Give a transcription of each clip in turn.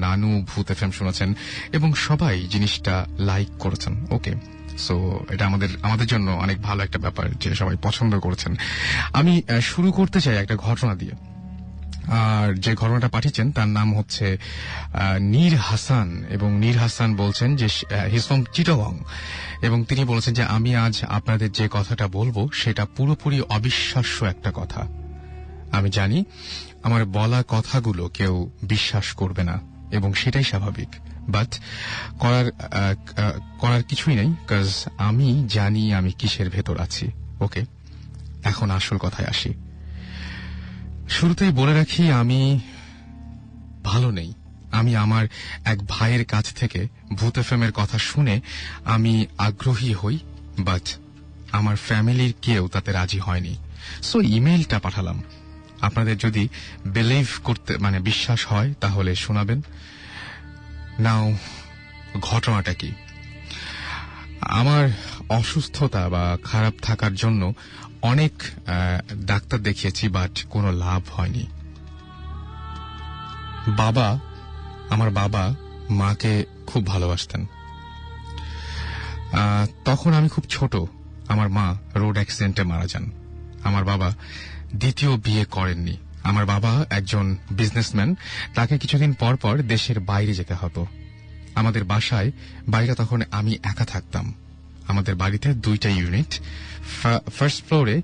নানু ভূত এফএম শুনেছেন এবং সবাই জিনিসটা লাইক করেছেন। ওকে, সো এটা আমাদের জন্য অনেক ভালো একটা ব্যাপার যে সবাই পছন্দ করেছেন। আমি শুরু করতে চাই একটা ঘটনা দিয়ে। আর যে ঘটনাটা পাঠিয়েছেন তার নাম হচ্ছে নীর হাসান, এবং নীর হাসান বলছেন যে হিজ ফ্রম চিটাগং, এবং তিনি বলেছেন যে আমি আজ আপনাদের যে কথাটা বলবো সেটা পুরোপুরি অবিশ্বাস্য একটা কথা। আমি জানি আমার বলা কথাগুলো কেউ বিশ্বাস করবে না এবং সেটাই স্বাভাবিক, বাট করার কিছুই নেই, কজ আমি জানি আমি কিসের ভেতর আছি। ওকে, এখন আসল কথায় আসি। শুরুতেই বলে রাখি আমি ভালো নেই। আমি আমার এক ভাইয়ের কাছ থেকে ভূত এফএমের কথা শুনে আমি আগ্রহী হই, বাট আমার ফ্যামিলির কেউ তাতে রাজি হয়নি। সো ইমেইলটা পাঠালাম। আপনাদের যদি বিলিভ করতে বিশ্বাস হয় তাহলে শোনাবেন। নাও ঘটনাটা কি? আমার অসুস্থতা বা খারাপ থাকার জন্য অনেক ডাক্তার দেখিয়েছি, বাট কোনো লাভ হয়নি। আমার বাবা মাকে খুব ভালোবাসতেন। তখন আমি খুব ছোট। আমার মা রোড অ্যাক্সিডেন্টে মারা যান। আমার বাবা দ্বিতীয় বিয়ে করেননি। আমার বাবা একজন বিজনেসম্যান, তাকে কিছুদিন পর পর দেশের বাইরে যেতে হতো। আমাদের বাসায় বাইরে তখন আমি একা থাকতাম। আমাদের বাড়িতে 2টা ইউনিট, ফার্স্ট ফ্লোরে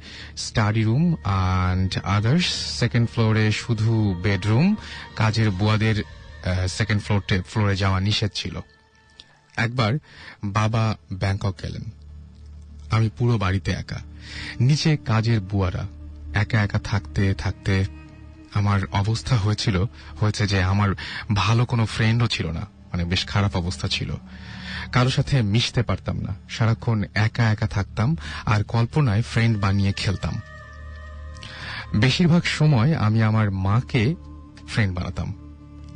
study room and others, second ফ্লোরে শুধু বেডরুম। কাজের বুয়াদের সেকেন্ড ফ্লোরে যাওয়া নিষেধ ছিল। একবার বাবা ব্যাংকক গেলেন, আমি পুরো বাড়িতে একা। নিচে কাজের বুয়ারা। একা একা থাকতে থাকতে আমার অবস্থা হয়েছে যে আমার ভালো কোনো ফ্রেন্ডও ছিল না, বেশ খারাপ অবস্থা ছিল। কারো সাথে মিশতে পারতাম না, সারাক্ষণ একা একা থাকতাম আর কল্পনায় ফ্রেন্ড বানিয়ে খেলতাম। বেশিরভাগ সময় আমি আমার মাকে ফ্রেন্ড বানাতাম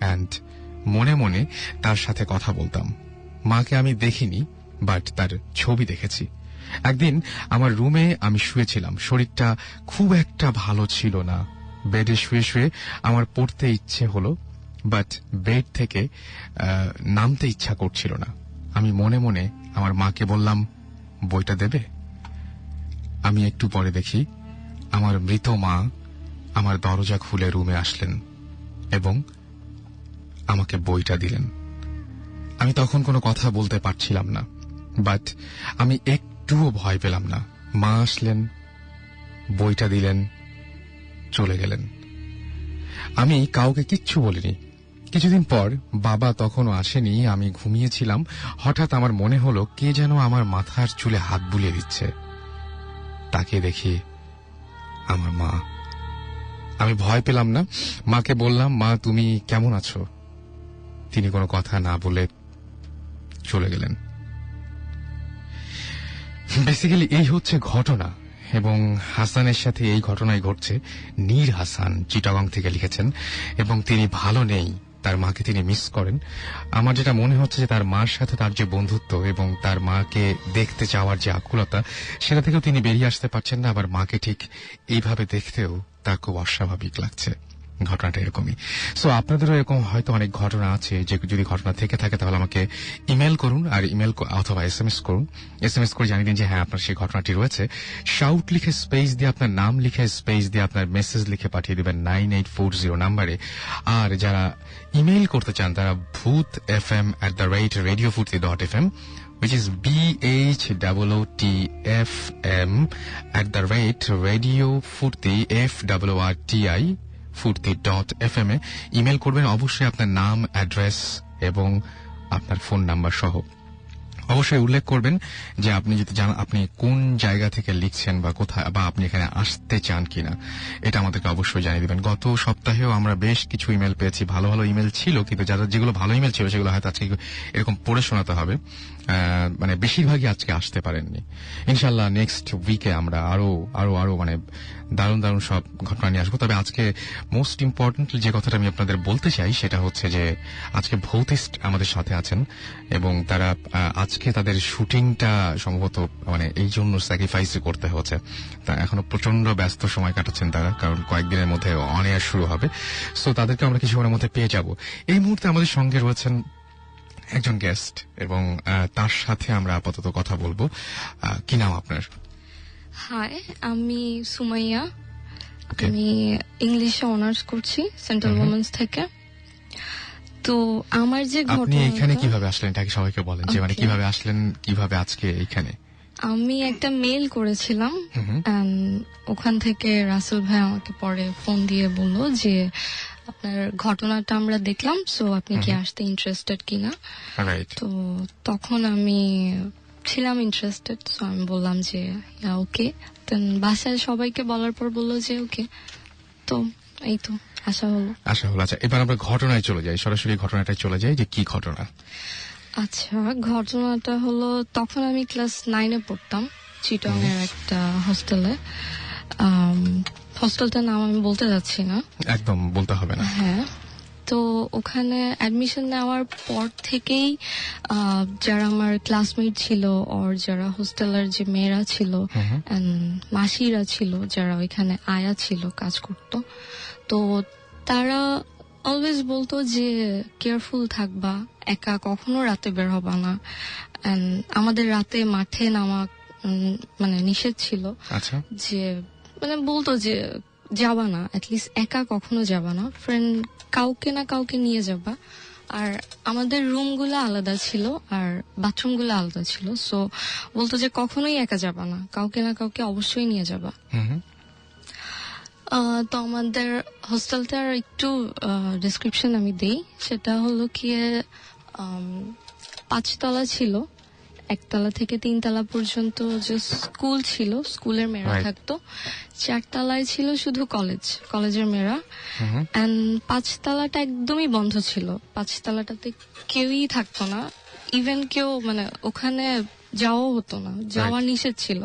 অ্যান্ড মনে মনে তার সাথে কথা বলতাম। মাকে আমি দেখিনি, বাট তার ছবি দেখেছি। একদিন আমার রুমে আমি শুয়েছিলাম, শরীরটা খুব একটা ভালো ছিল না। বেডে শুয়ে শুয়ে আমার পড়তে ইচ্ছে হলো, বাট বেড থেকে নামতে ইচ্ছা করছিল না। আমি মনে মনে আমার মাকে বললাম, বইটা দেবে? আমি একটু পরে দেখি আমার মৃত মা আমার দরজা খুলে রুমে আসলেন এবং আমাকে বইটা দিলেন। আমি তখন কোনো কথা বলতে পারছিলাম না, বাট আমি একটুও ভয় পেলাম না। মা আসলেন, বইটা দিলেন, চলে গেলেন। আমি কাউকে কিচ্ছু বলিনি। কিছুদিন পর বাবা তখনও আসেনি, আমি ঘুমিয়েছিলাম। হঠাৎ আমার মনে হলো কে যেন আমার মাথার চুলে হাত বুলিয়ে দিচ্ছে। তাকে দেখি আমার মা। আমি ভয় পেলাম না, মাকে বললাম, মা তুমি কেমন আছো? তিনি কোনো কথা না বলে চলে গেলেন। বেসিক্যালি এই হচ্ছে ঘটনা, এবং হাসানের সাথে এই ঘটনাই ঘটছে। নীর হাসান চিটাগং থেকে লিখেছেন এবং তিনি ভালো নেই, তার মাকে তিনি মিস করেন। আমার যেটা মনে হচ্ছে যে তার মার সাথে তার যে বন্ধুত্ব এবং তার মাকে দেখতে চাওয়ার যে আকুলতা, সেটা থেকেও তিনি বেরিয়ে আসতে পারছেন না। আবার মাকে ঠিক এইভাবে দেখতেও তার খুব অস্বাভাবিক লাগছে। ঘটনাটা এরকমই। সো আপনাদেরও এরকম হয়তো অনেক ঘটনা আছে, যে যদি ঘটনা থেকে থাকে তাহলে আমাকে ইমেল করুন, আর ইমেল অথবা এসএমএস করুন। এসএমএস করে জানিয়ে দিন যে হ্যাঁ আপনার সেই ঘটনাটি রয়েছে। শাউট লিখে স্পেস দিয়ে, আপনার নাম লিখে স্পেস দিয়ে আপনার মেসেজ লিখে পাঠিয়ে দিবেন 9840 নাম্বারে। আর যারা ইমেল করতে চান তারা bhotfm@radiofurti.fm, which is BHOOTFM@radiofurti furti.fm A email করবেন। অবশ্যই আপনার নাম, অ্যাড্রেস এবং আপনার ফোন নাম্বার সহ অবশ্যই উল্লেখ করবেন যে আপনি যদি জানেন আপনি কোন জায়গা থেকে লিখছেন বা কোথায়, বা আপনি এখানে আসতে চান কিনা, এটা আমাদেরকে অবশ্যই জানিয়ে দিবেন। গত সপ্তাহেও আমরা বেশ কিছু ইমেল পেয়েছি, ভালো ভালো ইমেল ছিল, কিন্তু যেগুলো ভালো ইমেল ছিল সেগুলো হয়তো আজকে এরকম পড়ে শোনাতে হবে। বেশিরভাগই আজকে আসতে পারেননি। ইনশাল্লাহ নেক্সট উইকে আমরা আরো দারুণ দারুণ সব ঘটনা নিয়ে আসবো। তবে আজকে মোস্ট ইম্পর্টেন্ট যে কথাটা আমি আপনাদের বলতে চাই সেটা হচ্ছে যে আজকে ভৌতিস্ট আমাদের সাথে আছেন এবং তারা আজকে তাদের শুটিংটা সম্ভবত মানে এই জন্য স্যাক্রিফাইস করতে হচ্ছে। তা এখনো প্রচন্ড ব্যস্ত সময় কাটাচ্ছেন তারা, কারণ কয়েকদিনের মধ্যে অন এয়ার শুরু হবে। সো তাদেরকে আমরা কিছুক্ষণের মধ্যে পেয়ে যাব। এই মুহূর্তে আমাদের সঙ্গে রয়েছেন একজন গেস্ট এবং তার সাথে আমরা আপাতত কথা বলবো। কি নাম আপনার? হাই, আমি সুমাইয়া। আমি ইংলিশে অনার্স করছি সেন্ট্রাল ওমেন্স থেকে। তো আমার যে আপনি এখানে কিভাবে আসলেন এটা সবাইকে বলেন, যে মানে কিভাবে আসলেন, কিভাবে আজকে এইখানে? আমি একটা মেইল করেছিলাম, ওখান থেকে রাসেল ভাই আমাকে পরে ফোন দিয়ে বললো যে আপনার ঘটনাটা আমরা দেখলাম, সো আপনি কি আসতে ইন্টারেস্টেড কিনা। তো তখন আমি ছিলাম ইন্টারেস্টেড, সো আমি বললাম যে ওকে। দেন বাসায় সবাইকে বলার পর বললো যে ওকে, তো এই তো আশা হলো। আচ্ছা, এবার আমরা ঘটনায় চলে যাই, সরাসরি ঘটনাটায় চলে যাই যে কি ঘটনা। আচ্ছা, ঘটনাটা হলো তখন আমি ক্লাস 9-এ পড়তাম চিটং এর একটা হোস্টেলে। হোস্টেলটার নাম আমি বলতে যাচ্ছি না, একদম বলতে হবে না। হ্যাঁ, তো ওখানে অ্যাডমিশন নেওয়ার পর থেকেই যারা আমার ক্লাসমেট ছিল, ওর যারা হোস্টেলের যে মেয়েরা ছিল, মাসিরা ছিল, যারা ওইখানে আয়া ছিল, কাজ করতো, তো তারা অলওয়েজ বলতো যে কেয়ারফুল থাকবা, একা কখনো রাতে বের হবা না। আমাদের রাতে মাঠে নামা মানে নিষেধ ছিল। আচ্ছা, যে মানে বলতো যে যাবা না, অ্যাটলিস্ট একা কখনো যাবা না, ফ্রেন্ড কাউকে না কাউকে নিয়ে যাবা। আর আমাদের রুমগুলো আলাদা ছিল আর বাথরুমগুলো আলাদা ছিল, সো বলতো যে কখনোই একা যাবা না, কাউকে না কাউকে অবশ্যই নিয়ে যাবা। তো আমাদের হোস্টেলটার একটু ডেসক্রিপশন আমি দেই। সেটা হলো কি 5 তলা ছিল, 1 তলা থেকে 3 তলা পর্যন্ত যে স্কুল ছিল, স্কুলের মেয়েরা থাকতো। 4 তলায় ছিল শুধু কলেজের মেয়েরা। 5 তলাটা একদমই বন্ধ ছিল, 5 তলাটাতে কেউই থাকতো না, ইভেন কেউ মানে ওখানে যাওয়াও হতো না, যাওয়া নিষেধ ছিল।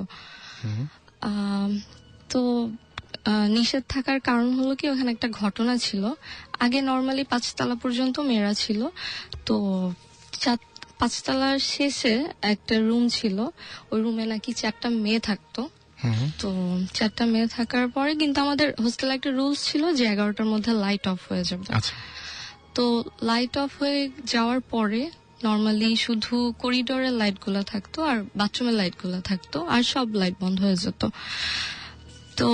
তো নিষেধ থাকার কারণ হলো কি ওখানে একটা ঘটনা ছিল। আগে নর্মালি 5 তলা পর্যন্ত মেয়েরা ছিল, তো 5 তলার শেষে একটা রুম ছিল, ওই রুমে নাকি 4টা মেয়ে থাকতো। তো 4টা মেয়ে থাকার পরে কিন্তু আমাদের হোস্টেলে একটা রুলস ছিল যে 11টার মধ্যে লাইট অফ হয়ে যাবে। তো লাইট অফ হয়ে যাওয়ার পরে নর্মালি শুধু করিডোরের লাইট গুলা থাকতো আর বাথরুমের লাইট গুলা থাকতো, আর সব লাইট বন্ধ হয়ে যেত। তো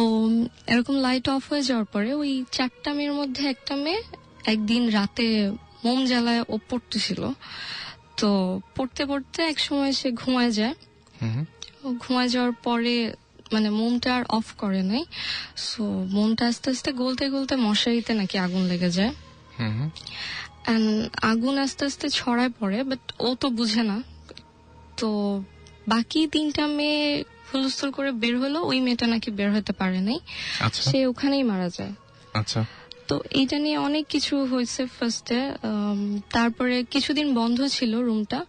এরকম লাইট অফ হয়ে যাওয়ার পরে ওই 4টা মেয়ের মধ্যে একটা মেয়ে একদিন রাতে মোম জ্বালায় ও পড়তেছিল। তো পড়তে পড়তে এক সময় সে ঘুমায় যায়। ঘুমায় যাওয়ার পরে মানে মোমটা আর অফ করে নাই, সো মোমটা আস্তে আস্তে গলতে গলতে মশারিতে নাকি আগুন লেগে যায়। আগুন আস্তে আস্তে ছড়ায় পড়ে, বাট ও তো বুঝে না। তো বাকি 3টা মেয়ে হুলস্থুল করে বের হলো, ওই মেয়েটা নাকি বের হতে পারে নাই, সে ওখানেই মারা যায়। আচ্ছা, তো এইটা নিয়ে অনেক কিছু হয়েছে ফার্স্টে। তারপরে কিছুদিন বন্ধ ছিল রুমটা,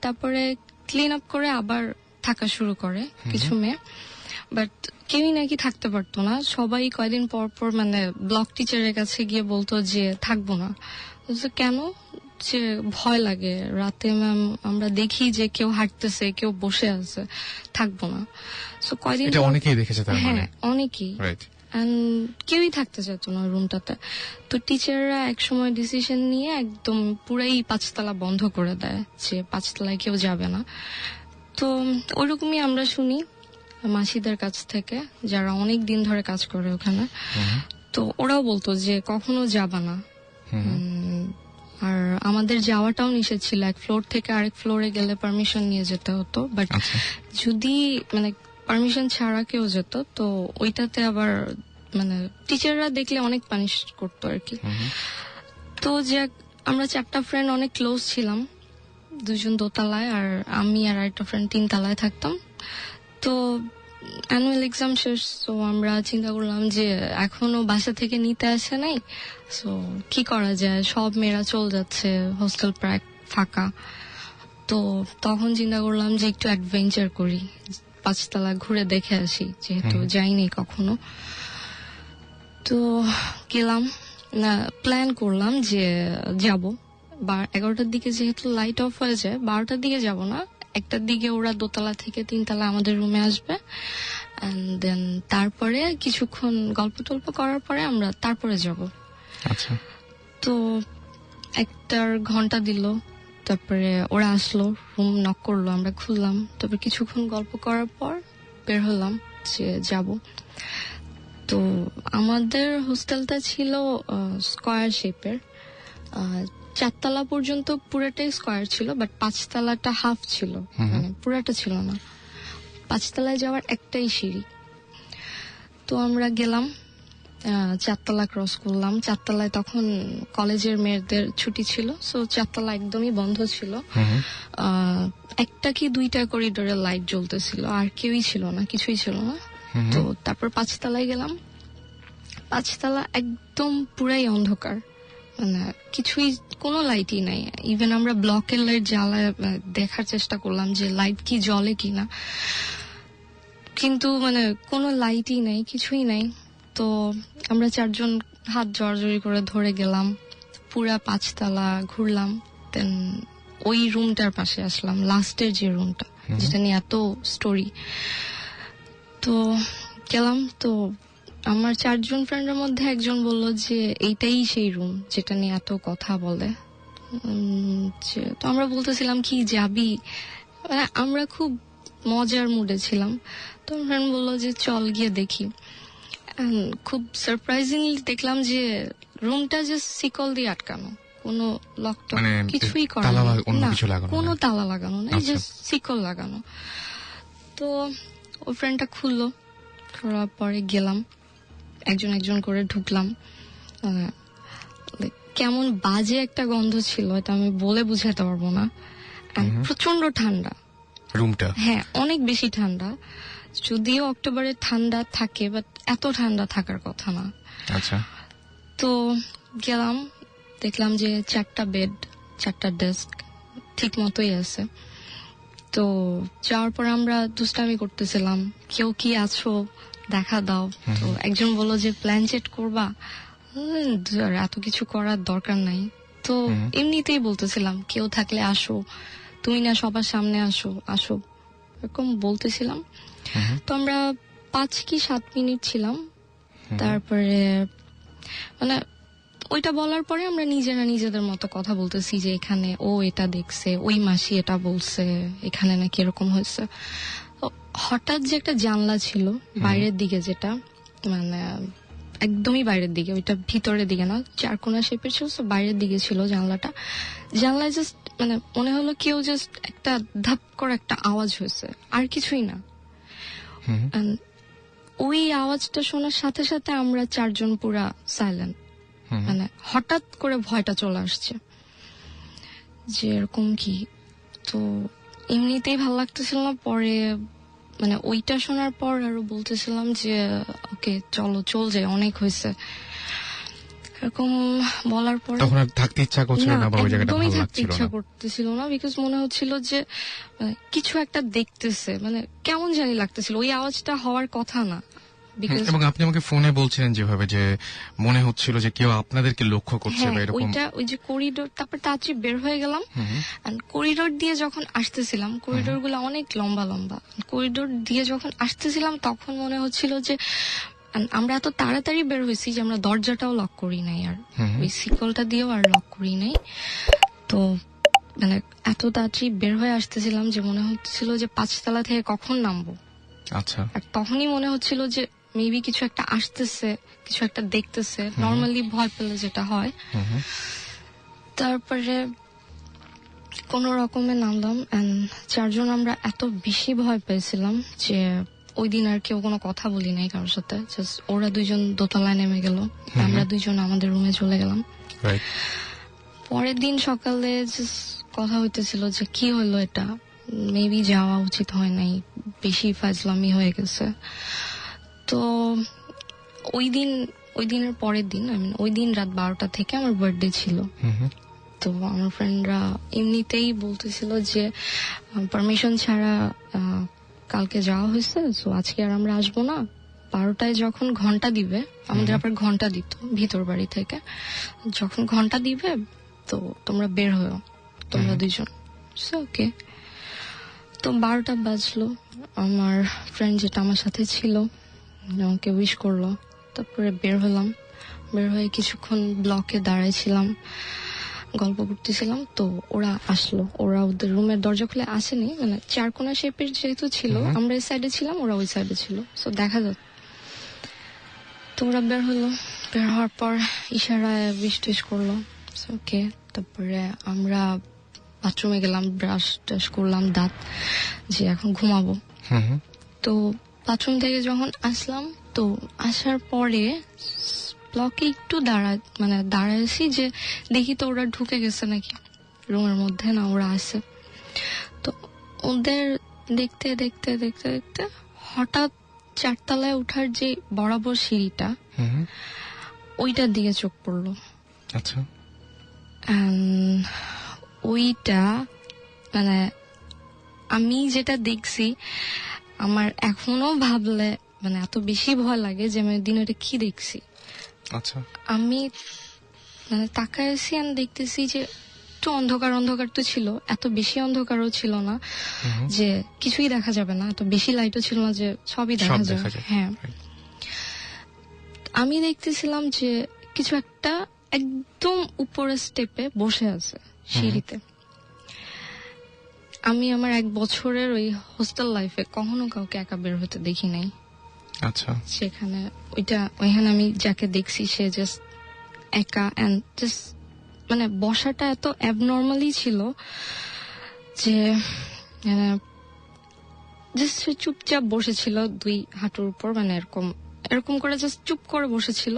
তারপরে ক্লিন আপ করে আবার থাকা শুরু করে কিছু মেয়ে, বাট কেউই নাকি থাকতে পারতো না। সবাই কয়দিন পর পর মানে ব্লক টিচারের কাছে গিয়ে বলতো যে থাকবো না। কেন? যে ভয় লাগে, রাতে ম্যাম আমরা দেখি যে কেউ হাঁটতেছে, কেউ বসে আছে, থাকবো না। সো কয়দিন অনেকেই দেখেছে, হ্যাঁ অনেকেই, কেউই থাকতে চাইতো না রুমটাতে। তো টিচাররা এক সময় ডিসিশন নিয়ে একদম পুরাই 5 তলা বন্ধ করে দেয়, যে 5 তলায় কেউ যাবে না। তো ওরকমই আমরা শুনি মাসিদের কাছ থেকে, যারা অনেক দিন ধরে কাজ করে ওখানে। তো ওরাও বলতো যে কখনো যাবা না। আর আমাদের যাওয়াটাও নিষেধ ছিল, এক ফ্লোর থেকে আরেক ফ্লোরে গেলে পারমিশন নিয়ে যেতে হতো, বাট যদি মানে পারমিশন ছাড়া কেউ যেত তো ওইটাতে আবার মানে টিচাররা দেখলে অনেক পানিশ করতো আর কি। তো যে আমরা 4টা ফ্রেন্ড অনেক ক্লোজ ছিলাম, 2জন দোতলায় আর আমি আর একটা ফ্রেন্ড 3 তলায় থাকতাম। তো অ্যানুয়াল এক্সাম শেষ, তো আমরা চিন্তা করলাম যে এখনো বাসা থেকে নিতে আসে নাই, সো কি করা যায়, সব মেয়েরা চলে যাচ্ছে, হোস্টেল প্রায় ফাঁকা। তো তখন চিন্তা করলাম যে একটু অ্যাডভেঞ্চার করি, 5 তলা ঘুরে দেখে আসি, যেহেতু যাইনি কখনো। তো গেলাম, না প্ল্যান করলাম যে যাব 11টার দিকে, যেহেতু লাইট অফ হয়ে যায় 12টার দিকে যাব না, একটার দিকে ওরা দোতলা থেকে 3 তলা আমাদের রুমে আসবে, এন্ড দেন তারপরে কিছুক্ষণ গল্প টল্প করার পরে আমরা তারপরে যাব। আচ্ছা। তো 1 ঘন্টা দিল, তারপরে ওরা আসলো, রুম নক করলো, আমরা খুললাম, তারপর কিছুক্ষণ গল্প করার পর বের হলাম যে যাব। তো আমাদের হোস্টেলটা ছিল স্কয়ার শেপের, 4 তলা পর্যন্ত পুরোটাই স্কয়ার ছিল, বাট 5 তলাটা হাফ ছিল, মানে পুরাটা ছিল না। 5 তলায় যাওয়ার একটাই সিঁড়ি। তো আমরা গেলাম, 4 তলা ক্রস করলাম। 4 তলায় তখন কলেজের মেয়েদের ছুটি ছিল, সো 4 তলা একদমই বন্ধ ছিল। 1টা কি 2টা করিডোরে লাইট জ্বলতেছিল, আর কেউই ছিল না, কিছুই ছিল না। তো তারপর 5 তলায় গেলাম। 5 তলা একদম পুরাই অন্ধকার, মানে কিছুই, কোনো লাইটই নাই। ইভেন আমরা ব্লকের লাইট জ্বালায় দেখার চেষ্টা করলাম যে লাইট কি জ্বলে কিনা, কিন্তু মানে কোনো লাইটই নাই, কিছুই নাই। তো আমরা 4 জন হাত জড়াজড়ি করে ধরে গেলাম, পুরা 5 তলা ঘুরলাম, দেন ওই রুমটার পাশে আসলাম, লাস্টের যে রুমটা যেটা নিয়ে এত স্টোরি। তো গেলাম, তো আমার 4 জন ফ্রেন্ডের মধ্যে একজন বলল যে এইটাই সেই রুম যেটা নিয়ে এত কথা বলে। তো আমরা বলতেছিলাম কি যাবি, মানে আমরা খুব মজার মুডে ছিলাম। তো ফ্রেন্ড বললো যে চল গিয়ে দেখি। খুব সারপ্রাইজিংলি দেখলাম যে রুমটা জাস্ট শিকল দিয়ে আটকানো, কোনো লক টক কিছুই করা না, কোনো তালা লাগানো নাই, জাস্ট শিকল লাগানো। তো ওই ফ্রেন্ডটা খুললো, খোলার পরে গেলাম, একজন একজন করে ঢুকলাম। কেমন বাজে একটা গন্ধ ছিল, এটা আমি বলে বুঝাতে পারবো না। প্রচন্ড ঠান্ডা রুমটা, হ্যাঁ অনেক বেশি ঠান্ডা, যদিও অক্টোবরে ঠান্ডা থাকে, বাট এত ঠান্ডা থাকার কথা না। আচ্ছা। তো গেলাম, দেখলাম যে 4টা বেড, 4টা ডেস্ক ঠিক মতোই আছে। তো যাওয়ার পর আমরা দুষ্টামি করতেছিলাম, কেউ কি আছো দেখা দাও। তো একজন বললো যে প্ল্যানচেট করবা, এত কিছু করার দরকার নাই। তো এমনিতেই বলতেছিলাম কেউ থাকলে আসো, তুমি না সবার সামনে আসো আসো, এরকম বলতেছিলাম। তো আমরা 5 কি 7 মিনিট ছিলাম, তারপরে মানে ওইটা বলার পরে আমরা নিজেরা নিজেদের মতো কথা বলতেছি যে এখানে ও এটা দেখছে, ওই মাসি এটা বলছে, এখানে নাকি এরকম হয়েছে। হঠাৎ যে একটা জানলা ছিল বাইরের দিকে, যেটা মানে একদমই বাইরের দিকে, ওইটা ভিতরের দিকে না, 4 কোণা শেপের ছিল, বাইরের দিকে ছিল জানলাটা। জানলায় জাস্ট মানে মনে হলো কেউ জাস্ট একটা ধাপ করে একটা আওয়াজ হয়েছে, আর কিছুই না। ওই আওয়াজটা শোনার সাথে সাথে আমরা 4 জন পুরা সাইলেন্ট, মানে হঠাৎ করে ভয়টা চলে আসছে যে এরকম কি। তো এমনিতেই ভালো লাগতেছিল না, পরে মানে ওইটা শোনার পর আরো বলতেছিলাম যে ওকে চলো চল যাই, অনেক হয়েছে, এরকম বলার পরে তখন আর থাকতে ইচ্ছা করছিল না, বা ওই জায়গাটা ভালো লাগছিল না, ইচ্ছা করতেছিল না, বিকজ মনে হচ্ছিল যে কিছু একটা দেখতেছে, মানে কেমন জানি লাগতেছিল, ওই আওয়াজটা হওয়ার কথা না। এবং আপনি আমাকে ফোনে বলছিলেন যেভাবে যে মনে হচ্ছিল যে কেউ আপনাদেরকে লক্ষ্য করছে বা এরকম। ওই যে করিডোর, তারপর তাড়াতাড়ি বের হয়ে গেলাম, করিডোর দিয়ে যখন আসতেছিলাম, করিডোর গুলো অনেক লম্বা লম্বা, করিডোর দিয়ে যখন আসতেছিলাম তখন মনে হচ্ছিল যে আমরা এত তাড়াতাড়ি বের হয়েছি যে আমরা দরজাটাও লক করি নাই, আর ওই শিকলটা দিয়েও আর লক করি নাই। তো মানে এত তাড়াতাড়ি বের হয়ে আসতেছিলাম যে মনে হচ্ছিল যে 5 তলা থেকে কখন নামবো। আচ্ছা। আর তখনই মনে হচ্ছিল যে মেবি কিছু একটা আসতেছে, কিছু একটা দেখতেছে, নর্মালি ভয় পেলে যেটা হয়। তারপরে কোন রকমে নামলাম, 4 জন আমরা এত বেশি ভয় পেয়েছিলাম যে ওই দিন আর কেউ কোনো কথা বলি নাই কারোর সাথে, জাস্ট ওরা 2 জন দোতলায় নেমে গেল, আমরা 2 জন আমাদের রুমে চলে গেলাম। পরের দিন সকালে জাস্ট কথা হইতেছিল যে কি হলো, এটা মেবি যাওয়া উচিত হয় নাই, বেশি ফাজলামি হয়ে গেছে। তো ওই দিনের পরের দিন, ওই দিন রাত 12টা থেকে আমার বার্থডে ছিল। তো আমার ফ্রেন্ডরা এমনিতেই বলতেছিল যে পারমিশন ছাড়া কালকে যাওয়া হয়েছে, তো আজকে আর আমরা আসবো না। 12টায় যখন ঘন্টা দিবে, আমাদের আবার ঘন্টা দিত ভিতর বাড়ি থেকে, যখন ঘন্টা দিবে তো তোমরা বের হও, তোমরা 2 জন। ওকে। তো 12টা বাজলো, আমার ফ্রেন্ড যেটা আমার সাথে ছিল আমাকে উইশ করলো, তারপরে বের হলাম। বের হয়ে কিছুক্ষণ ব্লকে দাঁড়াইছিলাম, গল্প করতেছিলাম। তো ওরা আসলো, ওরা ওদের রুমের দরজা খুলে আসেনি, মানে চারকোনা শেপের যেহেতু ছিল, আমরা এই সাইডে ছিলাম, ওরা ওই সাইডে ছিল, সো দেখা যাক। তো ওরা বের হলো, বের হওয়ার পর ইশারায় উইশ টিশ করলো, ওকে। তারপরে আমরা বাথরুমে গেলাম, ব্রাশ টাশ করলাম, দাঁত, যে এখন ঘুমাবো। তো বাথরুম থেকে যখন আসলাম, তো আসার পরে ব্লকে একটু দাঁড়াইছি যে দেখি তো ওরা ঢুকে গেছে নাকি রুমের মধ্যে, না ওরা আছে। তো ওদের দেখতে দেখতে দেখতে দেখতে হঠাৎ 4 তলায় উঠার যে বরাবর সিঁড়িটা, ওইটার দিকে চোখ পড়লো। আচ্ছা। ওইটা মানে আমি যেটা দেখছি, আমার এখনো ভাবলে মানে এত বেশি ভয় লাগে যে আমি দিন ওটা কি দেখছি। আচ্ছা। আমি মানে তাকাইছি আর দেখতেছি যে একটু অন্ধকার অন্ধকার তো ছিল, এত বেশি অন্ধকারও ছিল না যে কিছুই দেখা যাবে না, এত বেশি লাইটও ছিল না যে সবই দেখা যাবে। হ্যাঁ, আমি দেখতেছিলাম যে কিছু একটা একদম উপরের স্টেপে বসে আছে সিঁড়িতে। আমি আমার 1 বছরের ওই হোস্টেল লাইফে কখনো কাউকে একা বের হতে দেখি নাই। আচ্ছা। সেখানে ওইখানে আমি যাকে দেখছি সে জাস্ট একা, এন্ড জাস্ট মানে বসাটা এত অ্যাবনর্মালি ছিল যে জাস্ট সে চুপচাপ বসেছিল 2 হাঁটুর উপর, মানে এরকম করে জাস্ট চুপ করে বসেছিল।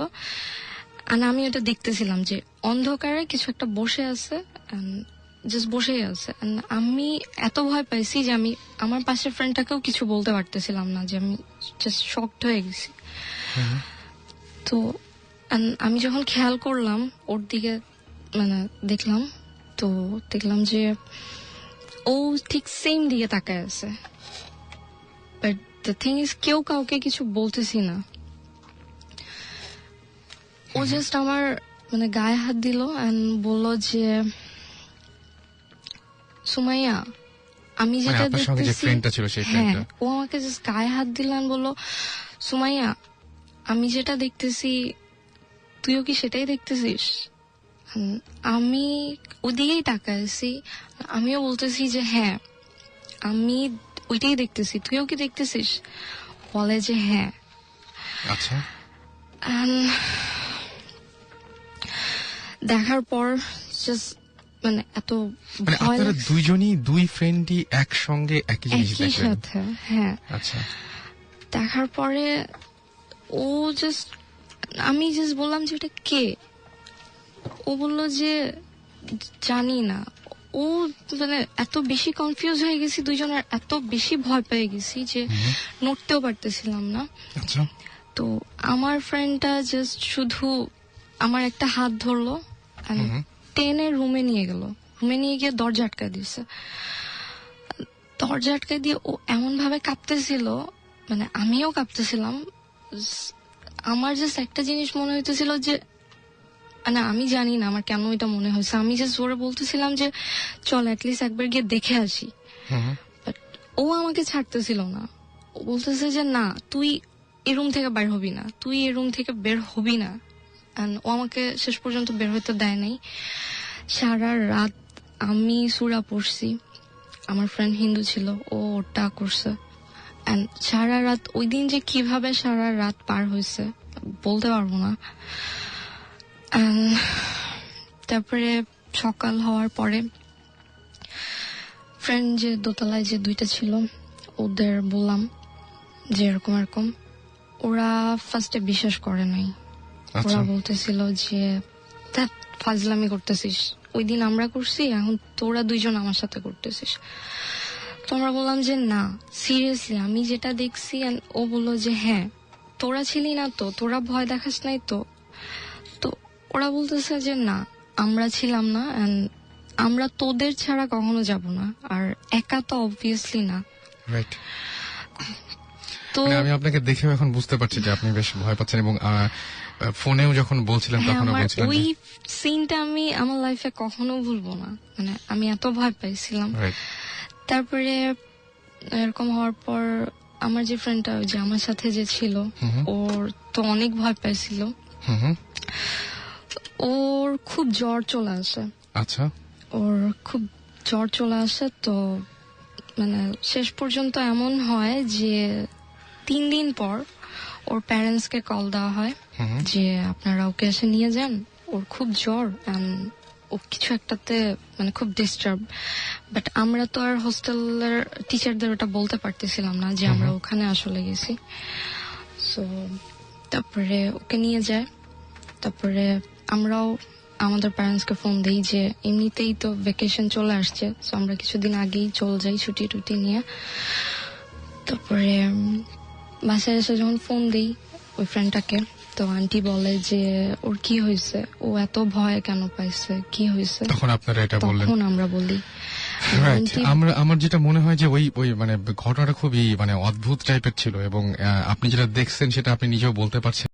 আর আমি এটা দেখতেছিলাম যে অন্ধকারে কিছু একটা বসে আছে, জাস্ট বসেই আছে। আমি এত ভয় পাইছি যে আমি আমার পাশের ফ্রেন্ডটাকেও কিছু বলতে পারতেছিলাম না, যে আমি জাস্ট শকড হয়ে গেছি। তো আমি যখন খেয়াল করলাম ওর দিকে, মানে দেখলাম যে ও ঠিক সেম দিকে তাকায় আছে। বাট দ্য থিং ইজ, কেউ কাউকে কিছু বলতেছি না। ও জাস্ট আমার মানে গায়ে হাত দিল এন্ড বলল যে সুমাইয়া, আমি যেটা দেখতেছি, হ্যাঁ, ও আমাকে জাস্ট গায়ে হাত দিলেন, বললো সুমাইয়া আমি যেটা দেখতেছি তুইও কি সেটাই দেখতেছিস? আমি ওদিকেই তাকাইছি, আমিও বলতেছি যে হ্যাঁ আমি ওইটাই দেখতেছি, তুইও কি দেখতেছিস? বলে যে হ্যাঁ। আচ্ছা। দেখার পর জাস্ট মানে এত আপনারা দুইজনই, 2 ফ্রেন্ডই একসঙ্গে একই জিনিস দেখলেন? সাথে, হ্যাঁ। আচ্ছা। দেখার পরে আমি জাস্ট বললাম যে এটা কে? ও বললো যে জানি না। ও মানে এত বেশি কনফিউজ হয়ে গেছি, দুইজনের এত বেশি ভয় পেয়ে গেছি যে নড়তেও পারতেছিলাম না। আচ্ছা। তো আমার ফ্রেন্ডটা জাস্ট শুধু আমার একটা হাত ধরলো, টেনে রুমে নিয়ে গেল। রুমে নিয়ে গিয়ে দরজা আটকায় দিয়েছে। দরজা আটকায় দিয়ে ও এমন ভাবে কাঁপতেছিল, মানে আমিও কাঁপতেছিলাম। আমার জাস্ট একটা জিনিস মনে হইতেছিল যে, মানে আমি জানি না আমার কেন এটা মনে হয়েছে, আমি জাস্ট জোরে বলতেছিলাম যে চল অ্যাটলিস্ট একবার গিয়ে দেখে আসি। বাট ও আমাকে ছাড়তেছিল না। ও বলতেছে যে না, তুই এই রুম থেকে বের হবি না, তুই এই রুম থেকে বের হবি না। ও আমাকে শেষ পর্যন্ত বের হইতে দেয় নাই। সারা রাত আমি সূরা পড়ছি, আমার ফ্রেন্ড হিন্দু ছিল, ও ওটা করছে। সারা রাত ওই দিন যে কিভাবে সারা রাত পার হয়েছে বলতে পারবো না। তারপরে সকাল হওয়ার পরে ফ্রেন্ড যে দোতলায় যে 2টা ছিল ওদের বললাম যে এরকম এরকম। ওরা ফার্স্টে বিশ্বাস করে নাই। ওরা বলতেছিল যে ফাজলামি করতেছিস, ওই দিন আমরা করছি, এখন তোরা 2জন আমার সাথে করতেছিস। তো আমরা বললাম যে না সিরিয়াসলি আমি যেটা দেখছি। ও বললো যে হ্যাঁ তোরা ছিলি না তো, তোরা ভয় দেখাস নাই তো। তো ওরা বলতেছে যে না আমরা ছিলাম না, আমরা তোদের ছাড়া কখনো যাব না, আর একা তো অবভিয়াসলি না। রাইট। তো আমি আপনাকে দেখে এখন বুঝতে পারছি যে আপনি বেশ ভয় পাচ্ছেন, এবং ফোনেও যখন বলছিলেন তখন বলছিলেন। ওই সিনটা আমি আমার লাইফে কখনো ভুলবো না, মানে আমি এত ভয় পাইছিলাম। তারপরে এরকম হওয়ার পর আমার যে ফ্রেন্ডটা যে আমার সাথে যে ছিল ওর তো অনেক ভয় পাইছিল। ওর খুব জ্বর চলে আসে। আচ্ছা। ওর খুব জ্বর চলে আসে, তো মানে শেষ পর্যন্ত এমন হয় যে 3 দিন পর ওর প্যারেন্টস কে কল দেওয়া হয় যে আপনারা ওকে এসে নিয়ে যান, ওর খুব জ্বর ও কিছু একটাতে মানে খুব ডিস্টার্ব। বাট আমরা তো আর হোস্টেলের টিচারদের ওটা বলতে পারতেছিলাম না যে আমরা ওখানে আসলে গেছি। সো তারপরে ওকে নিয়ে যায়। তারপরে আমরাও আমাদের প্যারেন্টসকে ফোন দিই যে এমনিতেই তো ভ্যাকেশন চলে আসছে, সো আমরা কিছুদিন আগেই চলে যাই ছুটি টুটি নিয়ে। তারপরে বাসায় এসে যখন ফোন দিই ওই ফ্রেন্ডটাকে, তো আন্টি বলে যে ওর কি হয়েছে, ও এত ভয় কেন পাইছে, কি হয়েছে। তখন আপনারা এটা বললেন? তখন আমরা বলি। আমার যেটা মনে হয় যে ওই মানে ঘটনাটা খুবই মানে অদ্ভুত টাইপের ছিল, এবং আপনি যেটা দেখছেন সেটা আপনি নিজেও বলতে পারছেন।